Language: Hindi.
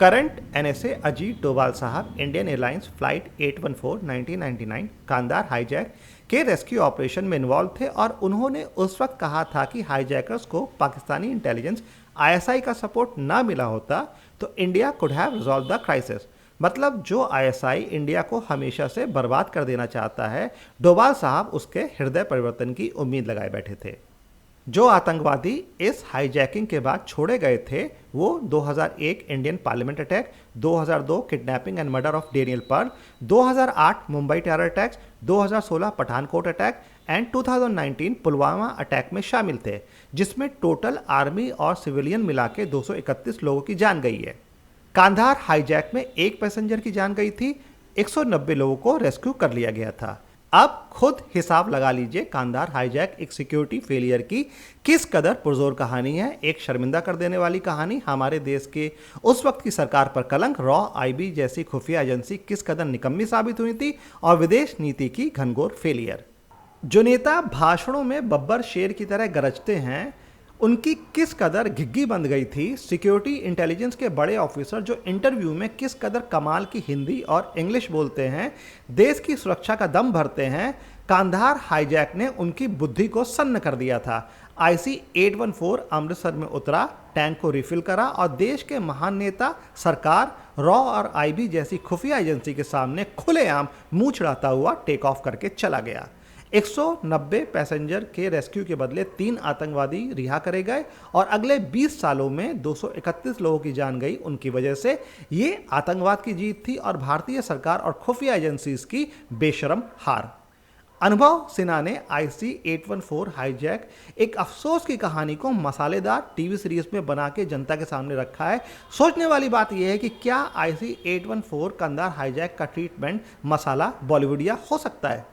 करंट एनएसए अजीत डोभाल साहब Indian airlines flight 814 1999 Kandahar hijack के रेस्क्यू ऑपरेशन में इन्वॉल्व थे और उन्होंने उस वक्त कहा था कि हाईजैकर्स को पाकिस्तानी इंटेलिजेंस आईएसआई का सपोर्ट ना मिला होता तो India could have resolve the crisis. मतलब जो आईएसआई इंडिया को हमेशा से बर्बाद कर देना चाहता है, डोभाल साहब उसके हृदय परिवर्तन की उम्मीद लगाए बैठे थे। जो आतंकवादी इस हाईजैकिंग के बाद छोड़े गए थे वो 2001 Indian parliament attack, 2002 kidnapping and murder of Daniel Pearl, 2008 Mumbai terror attacks, 2016 Pathankot attack and 2019 Pulwama attack में शामिल थे, जिसमें टोटल आर्मी और सिविलियन मिला के 231 लोगों की जान गई है। कांधार हाईजैक में एक पैसेंजर की जान गई थी, 190 लोगों को रेस्क्यू कर लिया गया था। अब खुद हिसाब लगा लीजिए कांधार हाईजैक एक सिक्योरिटी फेलियर की किस कदर पुरजोर कहानी है, एक शर्मिंदा कर देने वाली कहानी। हमारे देश के उस वक्त की सरकार पर कलंक, रॉ आईबी जैसी खुफिया एजेंसी किस कदर निकम्मी साबित हुई थी और विदेश नीति की घनघोर फेलियर। जो नेता भाषणों में बब्बर शेर की तरह गरजते हैं उनकी किस कदर घिग्गी बंद गई थी। सिक्योरिटी इंटेलिजेंस के बड़े ऑफिसर जो इंटरव्यू में किस कदर कमाल की हिंदी और इंग्लिश बोलते हैं, देश की सुरक्षा का दम भरते हैं, कांधार हाईजैक ने उनकी बुद्धि को सन्न कर दिया था। आईसी 814 अमृतसर में उतरा, टैंक को रिफिल करा और देश के महान नेता, सरकार, रॉ और आईबी जैसी खुफिया एजेंसी के सामने खुलेआम मुंह चढ़ाता हुआ टेक ऑफ करके चला गया। 190 पैसेंजर के रेस्क्यू के बदले 3 आतंकवादी रिहा करे गए और अगले 20 सालों में 231 लोगों की जान गई उनकी वजह से। ये आतंकवाद की जीत थी और भारतीय सरकार और खुफिया एजेंसीज की बेशरम हार। अनुभव सिन्हा ने आईसी 814 हाईजैक एक अफसोस की कहानी को मसालेदार टीवी सीरीज में बना के जनता के सामने रखा है। सोचने वाली बात यह है कि क्या आईसी 814 कांधार हाईजैक का ट्रीटमेंट मसाला बॉलीवुडिया हो सकता है।